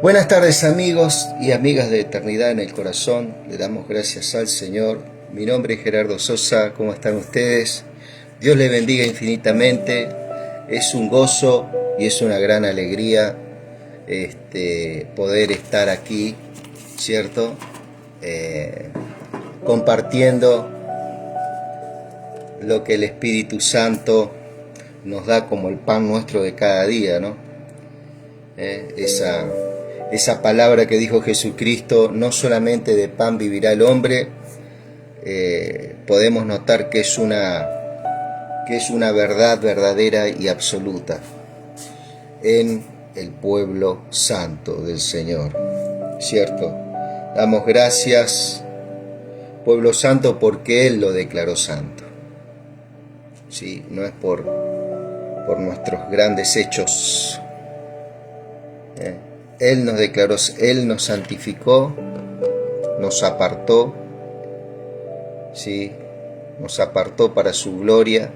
Buenas tardes amigos y amigas de Eternidad en el Corazón. Le damos gracias al Señor. Mi nombre es Gerardo Sosa. ¿Cómo están ustedes? Dios les bendiga infinitamente. Es un gozo y es una gran alegría poder estar aquí, ¿cierto? Compartiendo lo que el Espíritu Santo nos da como el pan nuestro de cada día, ¿no? Esa palabra que dijo Jesucristo, no solamente de pan vivirá el hombre, podemos notar que es una verdad verdadera y absoluta en el pueblo santo del Señor, ¿cierto? Damos gracias, pueblo santo, porque Él lo declaró santo, ¿sí? No es por nuestros grandes hechos. Él nos declaró, Él nos santificó, nos apartó, ¿sí? Nos apartó para su gloria.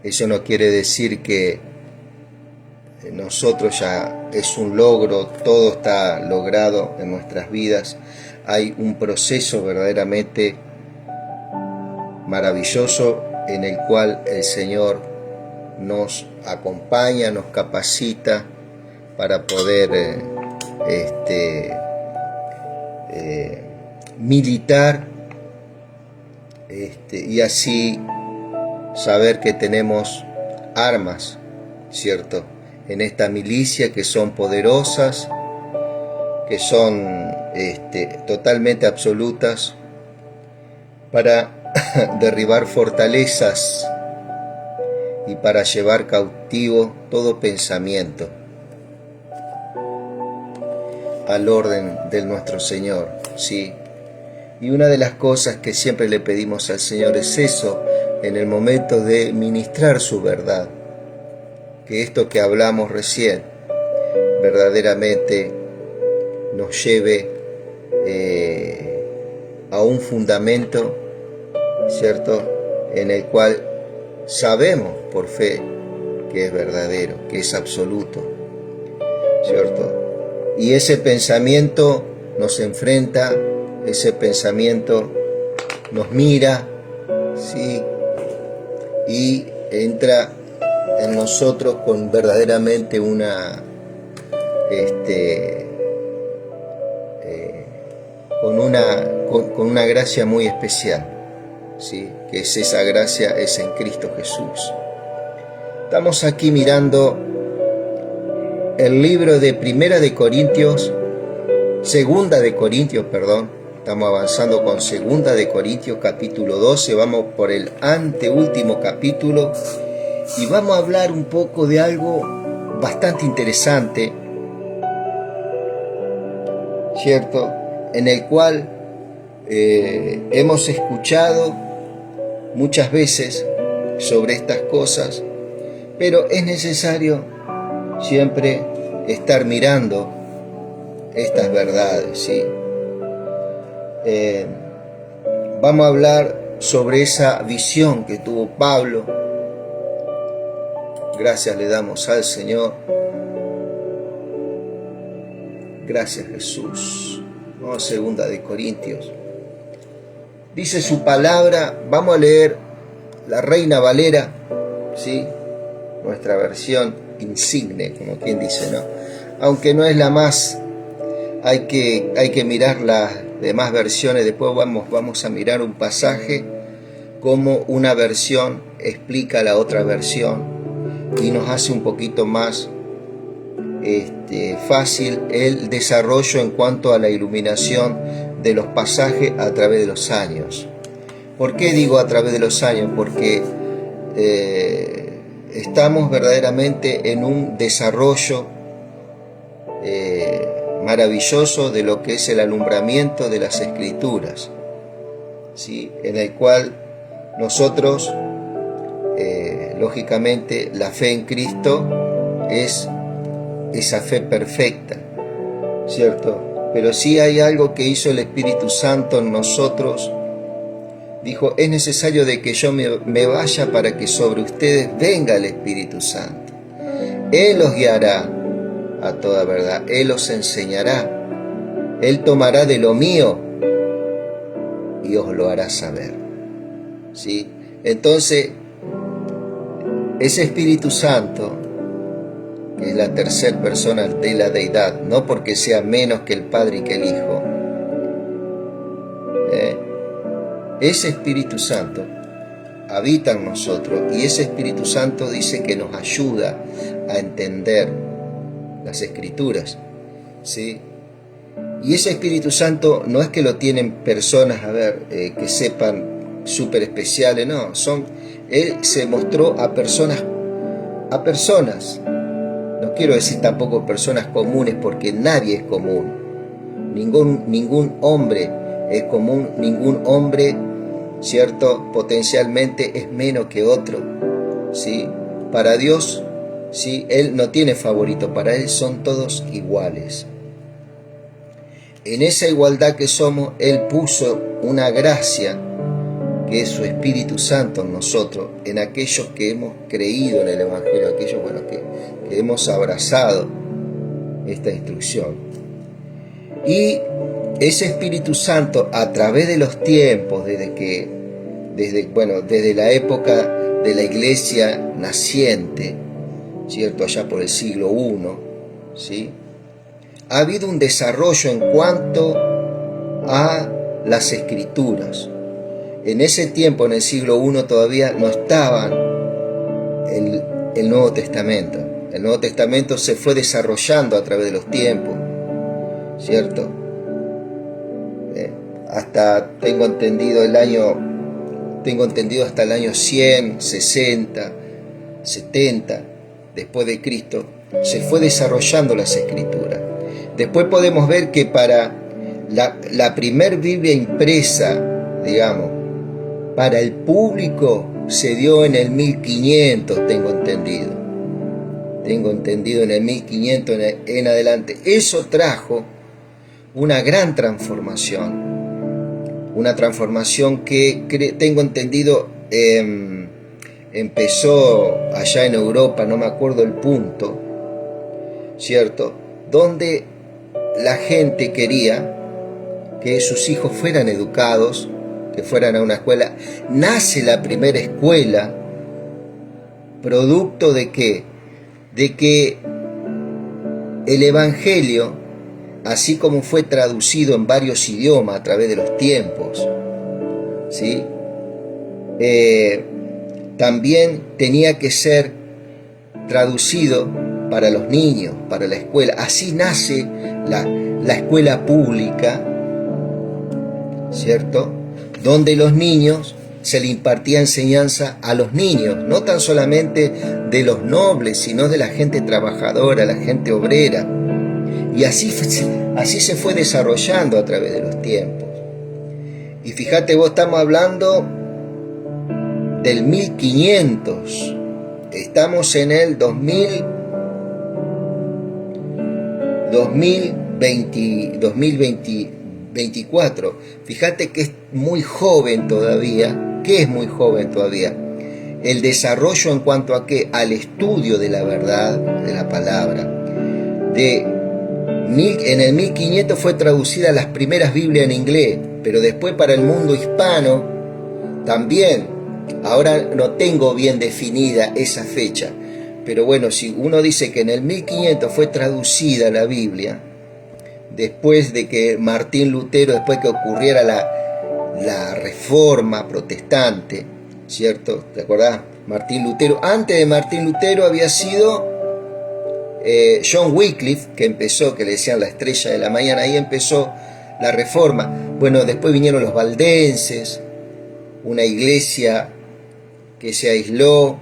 Eso no quiere decir que nosotros ya es un logro, todo está logrado en nuestras vidas. Hay un proceso verdaderamente maravilloso en el cual el Señor nos acompaña, nos capacita para poder militar y así saber que tenemos armas, ¿cierto? En esta milicia, que son poderosas, que son totalmente absolutas, para derribar fortalezas y para llevar cautivo todo pensamiento al orden de nuestro Señor, ¿sí? Y una de las cosas que siempre le pedimos al Señor es eso, en el momento de ministrar su verdad, que esto que hablamos recién verdaderamente nos lleve a un fundamento, ¿cierto?, en el cual sabemos por fe que es verdadero, que es absoluto, ¿cierto? Y ese pensamiento nos enfrenta, ese pensamiento nos mira, ¿sí? Y entra en nosotros con verdaderamente con una gracia muy especial, ¿sí? Que es esa gracia, es en Cristo Jesús. Estamos aquí mirando el libro de Segunda de Corintios, estamos avanzando con Segunda de Corintios capítulo 12, vamos por el anteúltimo capítulo y vamos a hablar un poco de algo bastante interesante, ¿cierto? En el cual hemos escuchado muchas veces sobre estas cosas, pero es necesario siempre estar mirando estas verdades, ¿sí? Vamos a hablar sobre esa visión que tuvo Pablo. Gracias le damos al Señor. Gracias Jesús. Vamos a Segunda de Corintios. Dice su palabra, vamos a leer la Reina Valera, ¿sí? Nuestra versión insigne, como quien dice, ¿no? Aunque no es la más, hay que mirar las demás versiones. Después vamos a mirar un pasaje, como una versión explica la otra versión y nos hace un poquito más fácil el desarrollo en cuanto a la iluminación de los pasajes a través de los años. ¿Por qué digo a través de los años? Porque estamos verdaderamente en un desarrollo maravilloso de lo que es el alumbramiento de las Escrituras, ¿sí? En el cual nosotros, lógicamente, la fe en Cristo es esa fe perfecta, ¿cierto? Pero sí hay algo que hizo el Espíritu Santo en nosotros. Dijo, es necesario de que yo me vaya para que sobre ustedes venga el Espíritu Santo. Él los guiará a toda verdad. Él os enseñará. Él tomará de lo mío y os lo hará saber. ¿Sí? Entonces, ese Espíritu Santo, que es la tercera persona de la deidad, no porque sea menos que el Padre y que el Hijo, ese Espíritu Santo habita en nosotros, y ese Espíritu Santo dice que nos ayuda a entender las Escrituras, ¿sí? Y ese Espíritu Santo no es que lo tienen personas, que sepan súper especiales, no, Él se mostró a personas, no quiero decir tampoco personas comunes, porque nadie es común, ningún hombre es común, ningún hombre, ¿cierto?, potencialmente es menos que otro, ¿sí? Para Dios, ¿sí?, Él no tiene favorito, para Él son todos iguales. En esa igualdad que somos, Él puso una gracia, que es su Espíritu Santo en nosotros, en aquellos que hemos creído en el Evangelio, aquellos, que hemos abrazado esta instrucción. Y ese Espíritu Santo, a través de los tiempos, desde la época de la iglesia naciente, ¿cierto?, allá por el siglo I, ¿sí?, ha habido un desarrollo en cuanto a las Escrituras. En ese tiempo, en el siglo I, todavía no estaba el Nuevo Testamento. El Nuevo Testamento se fue desarrollando a través de los tiempos, ¿cierto? Hasta tengo entendido hasta el año 100, 60, 70 después de Cristo, se fue desarrollando las Escrituras. Después podemos ver que para la primer Biblia impresa, digamos, para el público se dio en el 1500, tengo entendido en el 1500 en adelante. Eso trajo una gran transformación, que tengo entendido empezó allá en Europa, no me acuerdo el punto, ¿cierto?, donde la gente quería que sus hijos fueran educados, que fueran a una escuela. Nace la primera escuela, producto de ¿qué? De que el Evangelio, así como fue traducido en varios idiomas a través de los tiempos, ¿sí?, también tenía que ser traducido para los niños, para la escuela. Así nace la escuela pública, ¿cierto?, donde los niños se le impartía enseñanza a los niños, no tan solamente de los nobles, sino de la gente trabajadora, la gente obrera. Y así se fue desarrollando a través de los tiempos. Y fíjate vos, estamos hablando del 1500, estamos en el 2024. Fíjate que es muy joven todavía. ¿Qué es muy joven todavía? El desarrollo en cuanto a qué, al estudio de la verdad, de la palabra. En el 1500 fue traducida las primeras Biblias en inglés, pero después para el mundo hispano también. Ahora no tengo bien definida esa fecha, pero bueno, si uno dice que en el 1500 fue traducida la Biblia, después de que Martín Lutero, después que ocurriera la Reforma Protestante, ¿cierto? ¿Te acordás? Martín Lutero. Antes de Martín Lutero había sido John Wycliffe, que le decían la estrella de la mañana. Ahí empezó la Reforma. Bueno, después vinieron los valdenses, una iglesia que se aisló,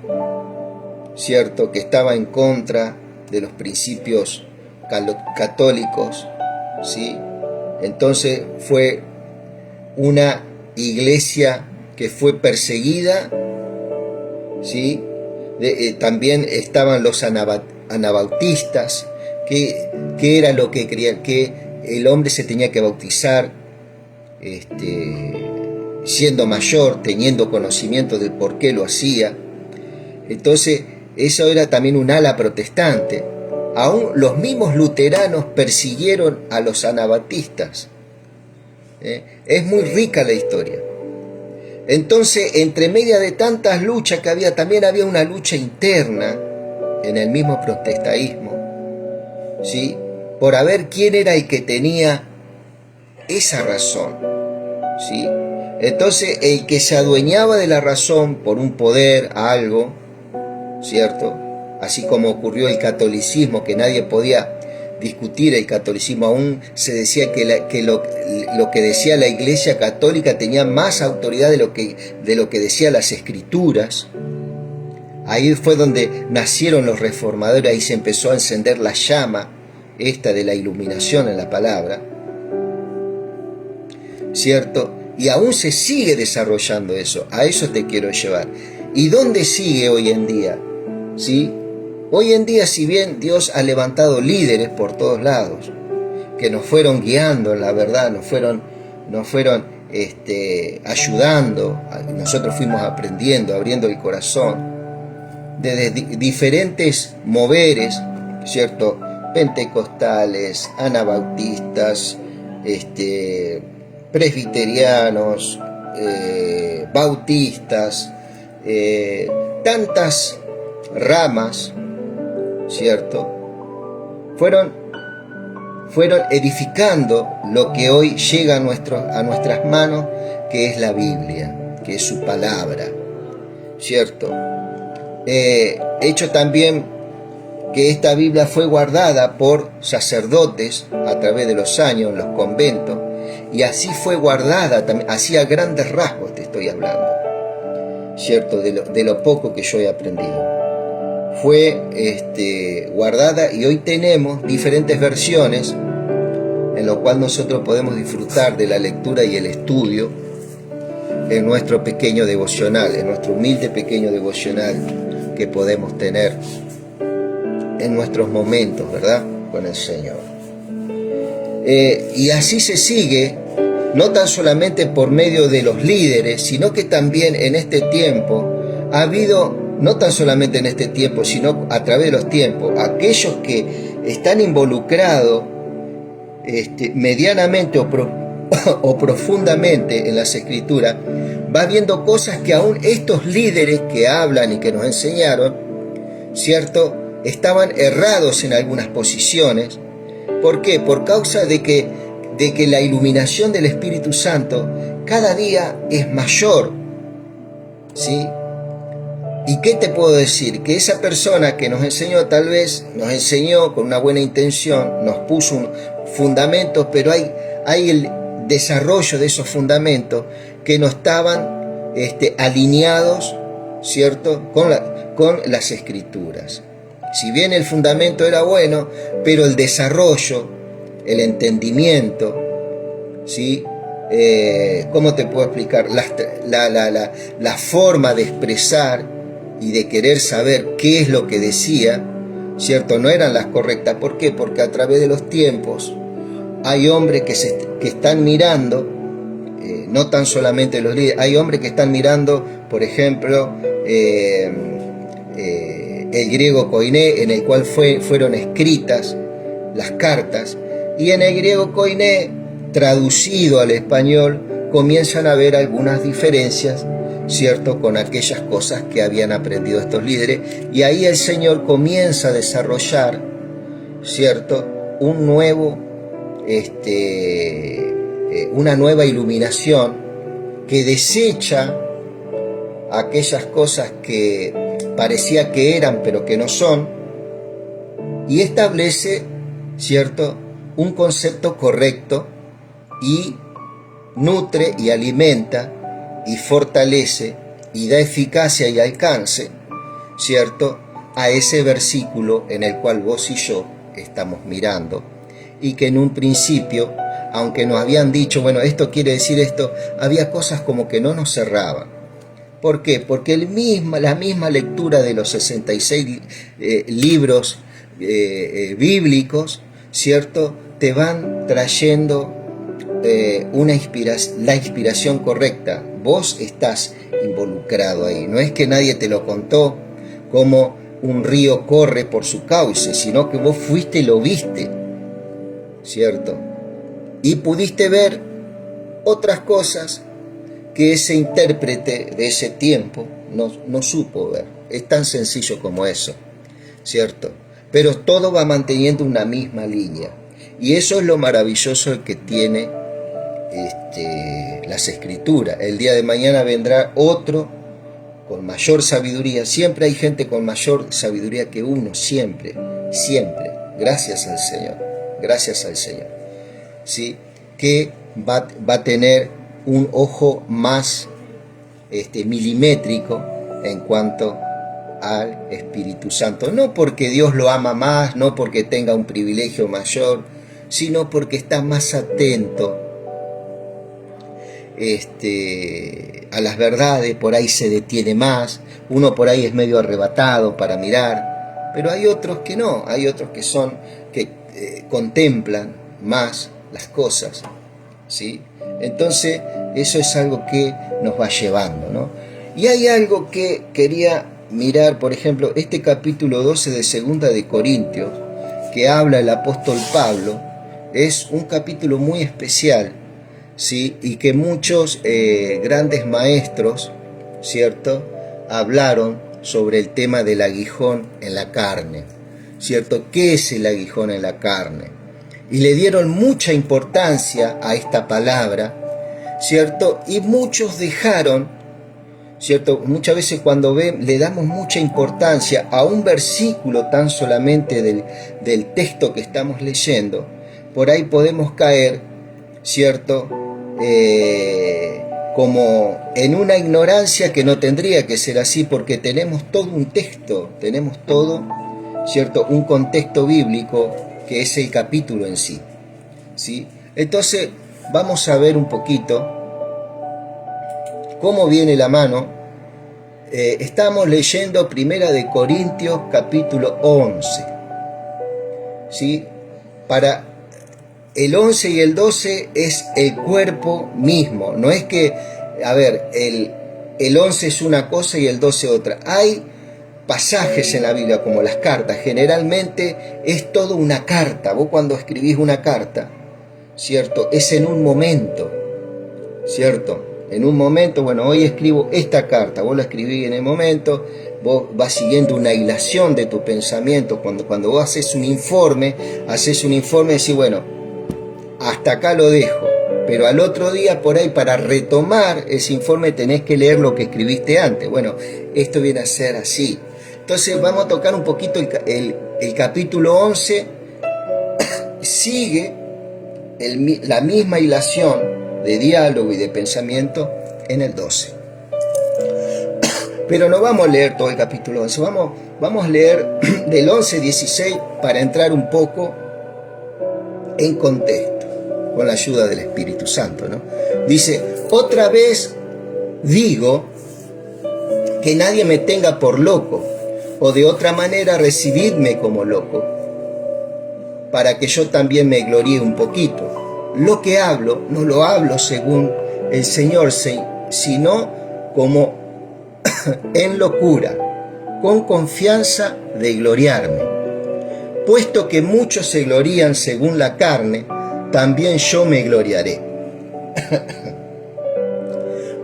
¿cierto?, que estaba en contra de los principios católicos, ¿sí? Entonces fue una iglesia que fue perseguida, ¿sí? También estaban los anabautistas, que era lo que creían, que el hombre se tenía que bautizar siendo mayor, teniendo conocimiento del por qué lo hacía. Entonces eso era también un ala protestante. Aún los mismos luteranos persiguieron a los anabatistas. Es muy rica la historia. Entonces, entre media de tantas luchas que había, también había una lucha interna en el mismo protestantismo, ¿sí? Por a ver quién era el que tenía esa razón, ¿sí? Entonces, el que se adueñaba de la razón por un poder, algo, ¿cierto? Así como ocurrió el catolicismo, que nadie podía discutir el catolicismo, aún se decía que lo que decía la Iglesia Católica tenía más autoridad de lo que decía las Escrituras. Ahí fue donde nacieron los reformadores, ahí se empezó a encender la llama esta de la iluminación en la palabra, ¿cierto? Y aún se sigue desarrollando eso, a eso te quiero llevar. ¿Y dónde sigue hoy en día? ¿Sí? Hoy en día, si bien Dios ha levantado líderes por todos lados, que nos fueron guiando en la verdad, nos fueron ayudando, nosotros fuimos aprendiendo, abriendo el corazón, desde diferentes moveres, ¿cierto? Pentecostales, anabautistas, presbiterianos, bautistas, tantas ramas, ¿cierto? Fueron edificando lo que hoy llega a nuestras manos, que es la Biblia, que es su palabra, ¿cierto? Hecho también que esta Biblia fue guardada por sacerdotes a través de los años en los conventos, y así fue guardada también, así a grandes rasgos te estoy hablando, ¿cierto? De lo poco que yo he aprendido. Fue guardada, y hoy tenemos diferentes versiones en lo cual nosotros podemos disfrutar de la lectura y el estudio en nuestro pequeño devocional, en nuestro humilde pequeño devocional que podemos tener en nuestros momentos, ¿verdad?, con el Señor. Y así se sigue, no tan solamente por medio de los líderes, sino que también en este tiempo ha habido, no tan solamente en este tiempo, sino a través de los tiempos, aquellos que están involucrados medianamente o profundamente en las Escrituras, va viendo cosas que aún estos líderes que hablan y que nos enseñaron, ¿cierto?, estaban errados en algunas posiciones. ¿Por qué? Por causa de que la iluminación del Espíritu Santo cada día es mayor, ¿sí? ¿Y qué te puedo decir? Que esa persona que nos enseñó, tal vez nos enseñó con una buena intención, nos puso un fundamento, pero hay el desarrollo de esos fundamentos que no estaban alineados, ¿cierto?, con las Escrituras. Si bien el fundamento era bueno, pero el desarrollo, el entendimiento, ¿sí? ¿Cómo te puedo explicar? La forma de expresar y de querer saber qué es lo que decía, ¿cierto?, no eran las correctas. ¿Por qué? Porque a través de los tiempos hay hombres que están mirando, no tan solamente los líderes, hay hombres que están mirando, por ejemplo, el griego koiné, en el cual fueron escritas las cartas, y en el griego koiné traducido al español comienzan a ver algunas diferencias, ¿cierto?, con aquellas cosas que habían aprendido estos líderes, y ahí el Señor comienza a desarrollar, ¿cierto?, una nueva iluminación que desecha aquellas cosas que parecía que eran pero que no son, y establece, ¿cierto?, un concepto correcto, y nutre y alimenta y fortalece y da eficacia y alcance, ¿cierto?, a ese versículo en el cual vos y yo estamos mirando, y que en un principio, aunque nos habían dicho, bueno, esto quiere decir esto, había cosas como que no nos cerraban. ¿Por qué? Porque la misma lectura de los 66 libros bíblicos, ¿cierto?, te van trayendo la inspiración correcta. Vos estás involucrado ahí. No es que nadie te lo contó, como un río corre por su cauce, sino que vos fuiste y lo viste, ¿cierto? Y pudiste ver otras cosas que ese intérprete de ese tiempo no supo ver. Es tan sencillo como eso, ¿cierto? Pero todo va manteniendo una misma línea. Y eso es lo maravilloso que tiene las escrituras. El día de mañana vendrá otro con mayor sabiduría. Siempre hay gente con mayor sabiduría que uno, siempre, siempre. Gracias al Señor, ¿sí? Que va a tener un ojo más milimétrico en cuanto al Espíritu Santo. No porque Dios lo ama más, no porque tenga un privilegio mayor, sino porque está más atento a las verdades, por ahí se detiene más, uno por ahí es medio arrebatado para mirar, pero hay otros que no, hay otros que contemplan más las cosas, ¿sí? Entonces eso es algo que nos va llevando, ¿no? Y hay algo que quería mirar, por ejemplo, este capítulo 12 de Segunda de Corintios, que habla el apóstol Pablo, es un capítulo muy especial, ¿sí? Y que muchos grandes maestros, ¿cierto?, hablaron sobre el tema del aguijón en la carne, ¿cierto? ¿Qué es el aguijón en la carne? Y le dieron mucha importancia a esta palabra, ¿cierto? Y muchos dejaron, ¿cierto? Muchas veces cuando le damos mucha importancia a un versículo tan solamente del texto que estamos leyendo, por ahí podemos caer, ¿cierto?, como en una ignorancia que no tendría que ser así, porque tenemos todo un texto, tenemos todo, ¿cierto?, un contexto bíblico que es el capítulo en sí, ¿sí? Entonces vamos a ver un poquito cómo viene la mano. Estamos leyendo Primera de Corintios capítulo 11, ¿sí? Para el 11 y el 12 es el cuerpo mismo, no es que, a ver, el 11 es una cosa y el 12 otra. Hay pasajes en la Biblia como las cartas, generalmente es todo una carta. Vos cuando escribís una carta, ¿cierto?, es en un momento, ¿cierto? En un momento, bueno, hoy escribo esta carta, vos la escribís en el momento, vos vas siguiendo una hilación de tu pensamiento. Cuando vos haces un informe y decís, bueno, hasta acá lo dejo, pero al otro día por ahí para retomar ese informe tenés que leer lo que escribiste antes. Bueno, esto viene a ser así. Entonces vamos a tocar un poquito el capítulo 11, sigue la misma hilación de diálogo y de pensamiento en el 12. Pero no vamos a leer todo el capítulo 11, vamos a leer del 11-16 para entrar un poco en contexto, con la ayuda del Espíritu Santo, ¿no? Dice, otra vez digo que nadie me tenga por loco, o de otra manera recibidme como loco, para que yo también me gloríe un poquito. Lo que hablo, no lo hablo según el Señor, sino como en locura, con confianza de gloriarme. Puesto que muchos se glorían según la carne, también yo me gloriaré.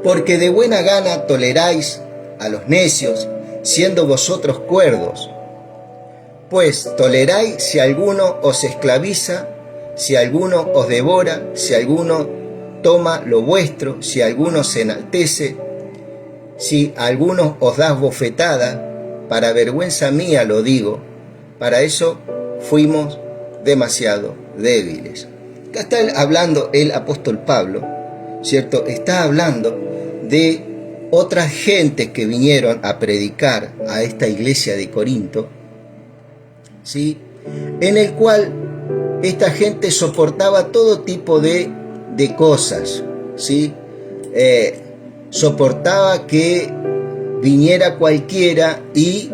Porque de buena gana toleráis a los necios, siendo vosotros cuerdos. Pues toleráis si alguno os esclaviza, si alguno os devora, si alguno toma lo vuestro, si alguno se enaltece, si alguno os da bofetada, para vergüenza mía lo digo, para eso fuimos demasiado débiles. Acá está hablando el apóstol Pablo, ¿cierto? Está hablando de otras gentes que vinieron a predicar a esta iglesia de Corinto, ¿sí? En el cual esta gente soportaba todo tipo de cosas, ¿sí? Soportaba que viniera cualquiera y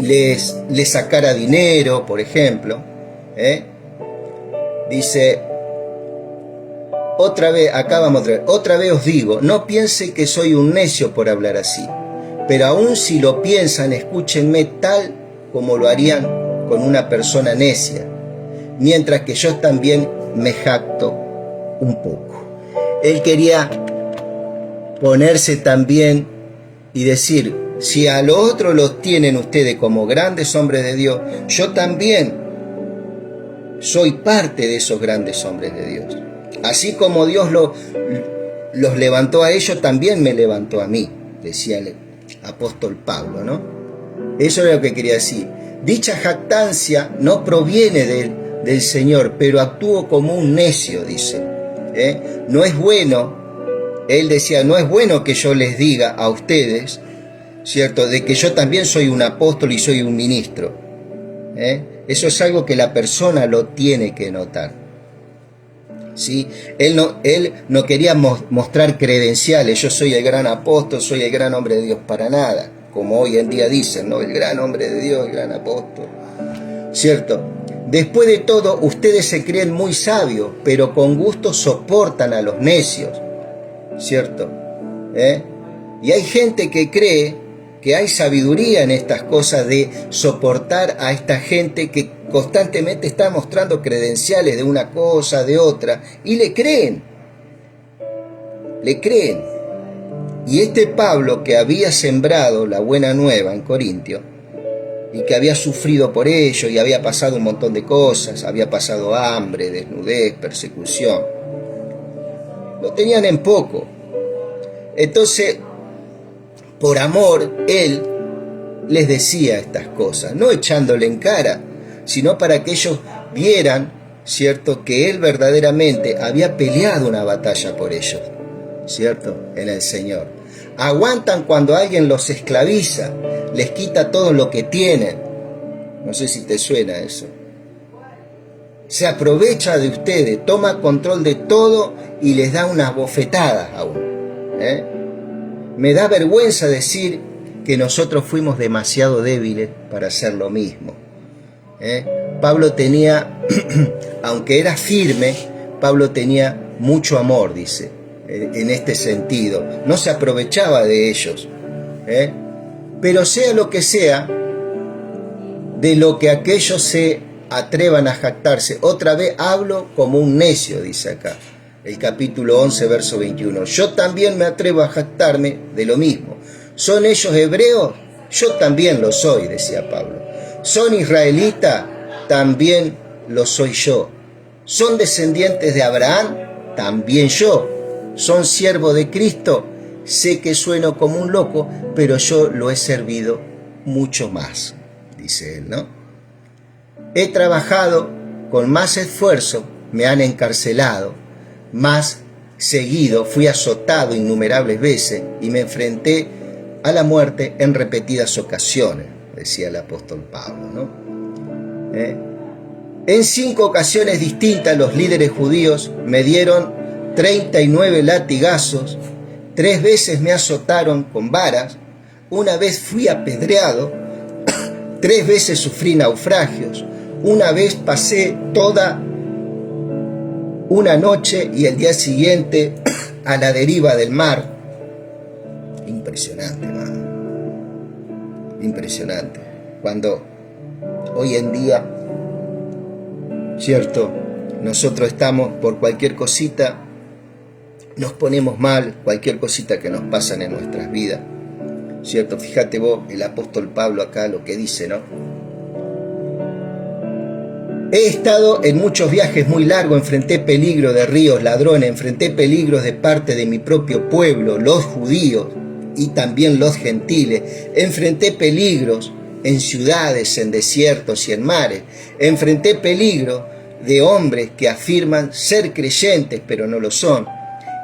les sacara dinero, por ejemplo. Dice, otra vez, acá vamos otra vez os digo, no piense que soy un necio por hablar así, pero aun si lo piensan, escúchenme tal como lo harían con una persona necia, mientras que yo también me jacto un poco. Él quería ponerse también y decir, si a los otros los tienen ustedes como grandes hombres de Dios, yo también soy parte de esos grandes hombres de Dios. Así como Dios los levantó a ellos, también me levantó a mí, decía el apóstol Pablo, ¿no? Eso es lo que quería decir. Dicha jactancia no proviene del Señor, pero actúo como un necio, dice. No es bueno, él decía, no es bueno que yo les diga a ustedes, ¿cierto?, de que yo también soy un apóstol y soy un ministro. Eso es algo que la persona lo tiene que notar. ¿Sí? Él no quería mostrar credenciales, yo soy el gran apóstol, soy el gran hombre de Dios, para nada, como hoy en día dicen, ¿no? El gran hombre de Dios, el gran apóstol, ¿cierto? Después de todo, ustedes se creen muy sabios, pero con gusto soportan a los necios, ¿cierto? Y hay gente que cree que hay sabiduría en estas cosas de soportar a esta gente que constantemente está mostrando credenciales de una cosa, de otra, y le creen. Y este Pablo, que había sembrado la buena nueva en Corintio, y que había sufrido por ello, y había pasado un montón de cosas, había pasado hambre, desnudez, persecución, lo tenían en poco. Entonces, por amor, él les decía estas cosas, no echándole en cara, sino para que ellos vieran, ¿cierto?, que él verdaderamente había peleado una batalla por ellos, ¿cierto?, en el Señor. Aguantan cuando alguien los esclaviza, les quita todo lo que tienen. No sé si te suena eso. Se aprovecha de ustedes, toma control de todo y les da unas bofetadas aún. Me da vergüenza decir que nosotros fuimos demasiado débiles para hacer lo mismo. Pablo tenía, aunque era firme, Pablo tenía mucho amor, dice, en este sentido. No se aprovechaba de ellos. Pero sea lo que sea, de lo que aquellos se atrevan a jactarse. Otra vez hablo como un necio, dice acá. El capítulo 11, verso 21. Yo también me atrevo a jactarme de lo mismo. ¿Son ellos hebreos? Yo también lo soy, decía Pablo. ¿Son israelitas? También lo soy yo. ¿Son descendientes de Abraham? También yo. ¿Son siervos de Cristo? Sé que sueno como un loco, pero yo lo he servido mucho más, dice él, ¿no? He trabajado con más esfuerzo, me han encarcelado, más seguido fui azotado innumerables veces y me enfrenté a la muerte en repetidas ocasiones, decía el apóstol Pablo, ¿no? En 5 ocasiones distintas los líderes judíos me dieron 39 latigazos, 3 veces me azotaron con varas, una vez fui apedreado, 3 veces sufrí naufragios, una vez pasé toda una noche y el día siguiente a la deriva del mar. Impresionante, hermano. Impresionante. Cuando hoy en día, cierto, nosotros estamos por cualquier cosita, nos ponemos mal, cualquier cosita que nos pasan en nuestras vidas, cierto. Fíjate vos, el apóstol Pablo acá lo que dice, ¿no? He estado en muchos viajes muy largos, enfrenté peligros de ríos, ladrones, enfrenté peligros de parte de mi propio pueblo, los judíos y también los gentiles. Enfrenté peligros en ciudades, en desiertos y en mares. Enfrenté peligros de hombres que afirman ser creyentes, pero no lo son.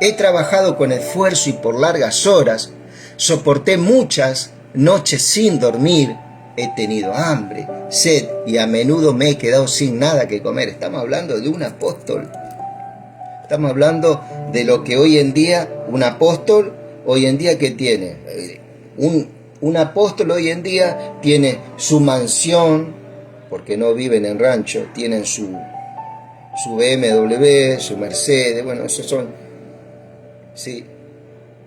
He trabajado con esfuerzo y por largas horas. Soporté muchas noches sin dormir. He tenido hambre, sed y a menudo me he quedado sin nada que comer. Estamos hablando de un apóstol. Estamos hablando de lo que hoy en día, un apóstol, hoy en día, ¿qué tiene? Un apóstol hoy en día tiene su mansión, porque no viven en rancho, tienen su BMW, su Mercedes, bueno, esos son, sí.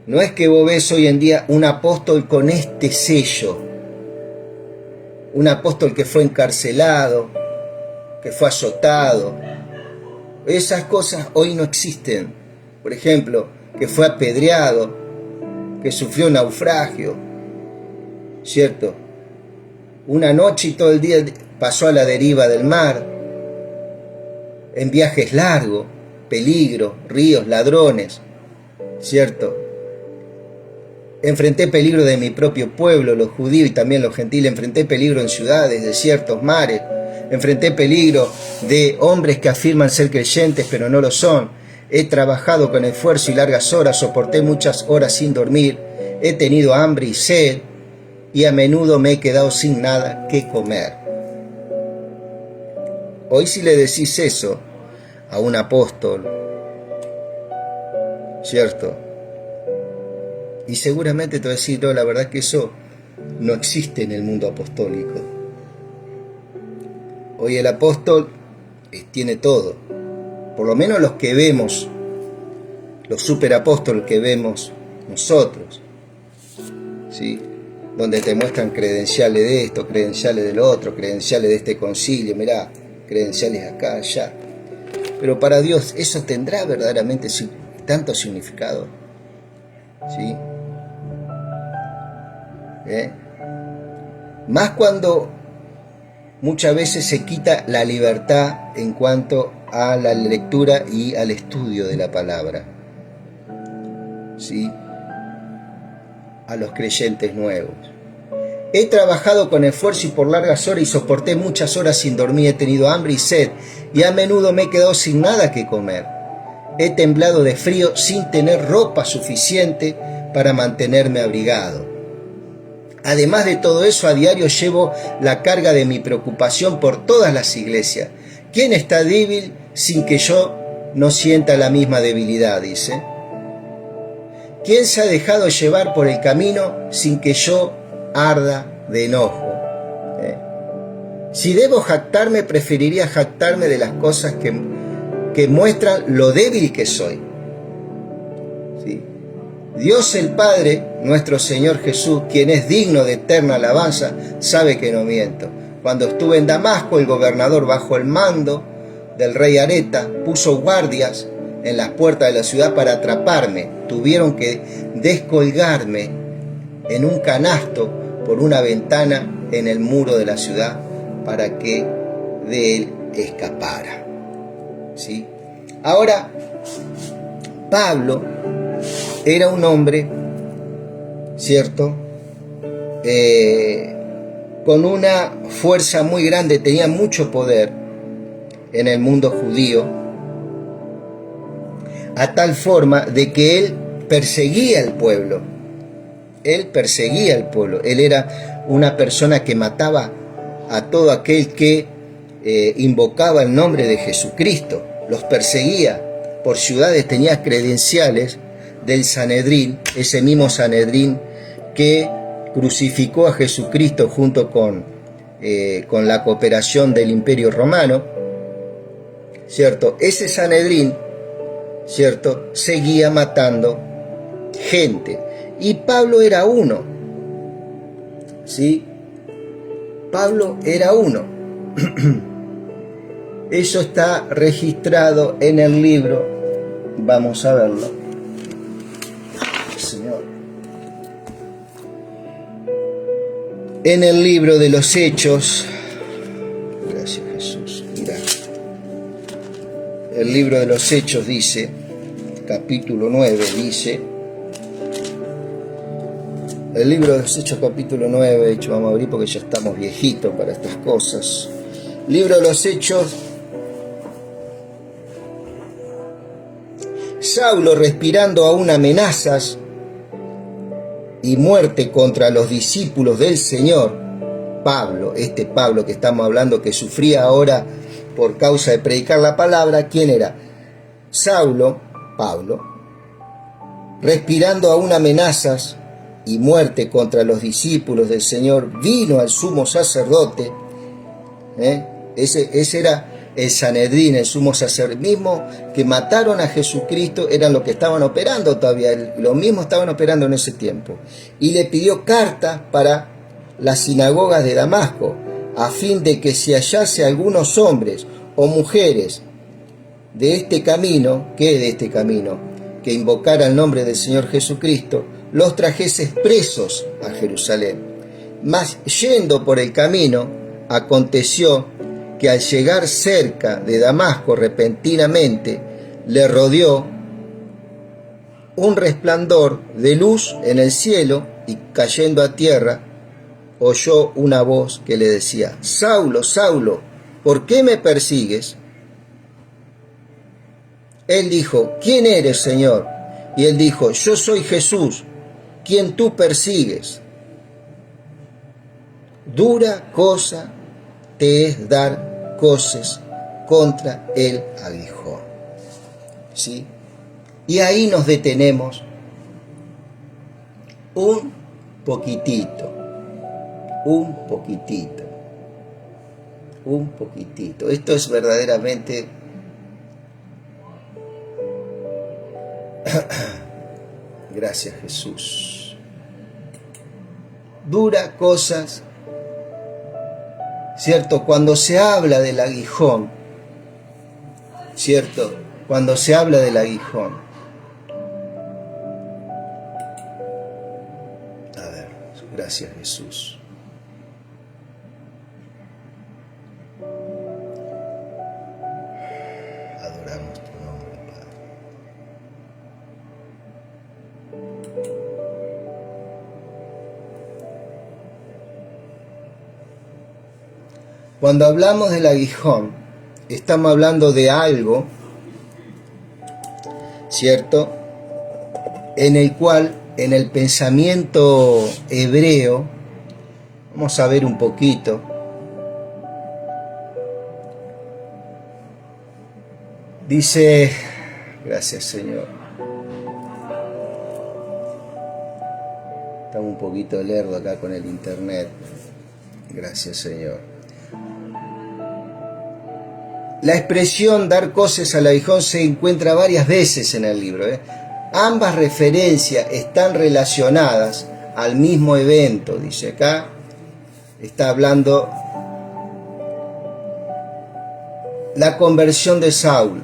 No es que vos ves hoy en día un apóstol con este sello, un apóstol que fue encarcelado, que fue azotado. Esas cosas hoy no existen. Por ejemplo, que fue apedreado, que sufrió naufragio, ¿cierto? Una noche y todo el día pasó a la deriva del mar, en viajes largos, peligro, ríos, ladrones, ¿cierto? Enfrenté peligro de mi propio pueblo, los judíos y también los gentiles. Enfrenté peligro en ciudades, desiertos, mares. Enfrenté peligro de hombres que afirman ser creyentes pero no lo son. He trabajado con esfuerzo y largas horas, soporté muchas horas sin dormir. He tenido hambre y sed y a menudo me he quedado sin nada que comer. Hoy si le decís eso a un apóstol, ¿cierto? Y seguramente te va a decir, no, la verdad es que eso no existe en el mundo apostólico. Hoy el apóstol tiene todo. Por lo menos los que vemos, los superapóstoles que vemos nosotros, ¿sí? Donde te muestran credenciales de esto, credenciales de lo otro, credenciales de este concilio, mirá, credenciales acá, allá. Pero para Dios, ¿eso tendrá verdaderamente tanto significado? ¿Sí? Más cuando muchas veces se quita la libertad en cuanto a la lectura y al estudio de la palabra, ¿sí? A los creyentes nuevos. He trabajado con esfuerzo y por largas horas y soporté muchas horas sin dormir. He tenido hambre y sed y a menudo me he quedado sin nada que comer. He temblado de frío sin tener ropa suficiente para mantenerme abrigado. Además de todo eso, a diario llevo la carga de mi preocupación por todas las iglesias. ¿Quién está débil sin que yo no sienta la misma debilidad?, dice. ¿Quién se ha dejado llevar por el camino sin que yo arda de enojo? Si debo jactarme, preferiría jactarme de las cosas que muestran lo débil que soy. ¿Sí? Dios el Padre, nuestro Señor Jesús, quien es digno de eterna alabanza, sabe que no miento. Cuando estuve en Damasco, el gobernador, bajo el mando del rey Areta, puso guardias en las puertas de la ciudad para atraparme. Tuvieron que descolgarme en un canasto por una ventana en el muro de la ciudad para que de él escapara. ¿Sí? Ahora, Pablo era un hombre, ¿cierto? Con una fuerza muy grande, tenía mucho poder en el mundo judío, a tal forma de que él perseguía al pueblo. Él perseguía al pueblo. Él era una persona que mataba a todo aquel que invocaba el nombre de Jesucristo. Los perseguía por ciudades, tenía credenciales del Sanedrín, ese mismo Sanedrín que crucificó a Jesucristo junto con la cooperación del Imperio Romano, ¿cierto? Ese Sanedrín, ¿cierto?, seguía matando gente. Y Pablo era uno, ¿sí? Pablo era uno. Eso está registrado en el libro, vamos a verlo, Señor, en el libro de los Hechos. Gracias, Jesús. Mira, el libro de los Hechos dice, capítulo 9, dice, el libro de los Hechos, capítulo 9, de hecho vamos a abrir porque ya estamos viejitos para estas cosas. Libro de los Hechos. Saulo, respirando aún amenazas y muerte contra los discípulos del Señor, Pablo, este Pablo que estamos hablando, que sufría ahora por causa de predicar la palabra, ¿quién era? Saulo, Pablo, respirando aún amenazas y muerte contra los discípulos del Señor, vino al sumo sacerdote. Ese era el Sanedrín, el sumo sacerdote, mismo que mataron a Jesucristo, eran los que estaban operando todavía, los mismos estaban operando en ese tiempo. Y le pidió cartas para las sinagogas de Damasco, a fin de que si hallase algunos hombres o mujeres de este camino, que invocara el nombre del Señor Jesucristo, los trajese presos a Jerusalén. Mas yendo por el camino, aconteció que al llegar cerca de Damasco repentinamente le rodeó un resplandor de luz en el cielo, y cayendo a tierra oyó una voz que le decía: Saulo, Saulo, ¿por qué me persigues? Él dijo: ¿quién eres, Señor? Y él dijo: yo soy Jesús, quien tú persigues. Dura cosa te es dar coces contra el aguijón. ¿Sí? Y ahí nos detenemos un poquitito. Esto es verdaderamente gracias, Jesús. Dura cosas, ¿cierto? Cuando se habla del aguijón, ¿cierto? Cuando se habla del aguijón. A ver, gracias, Jesús. Adoramos tu nombre, Padre. Cuando hablamos del aguijón, estamos hablando de algo, ¿cierto?, en el cual, en el pensamiento hebreo, vamos a ver un poquito, dice, gracias, Señor, estamos un poquito lerdo acá con el internet, gracias, Señor. La expresión dar coces al aguijón se encuentra varias veces en el libro. Ambas referencias están relacionadas al mismo evento. Dice acá, está hablando la conversión de Saulo.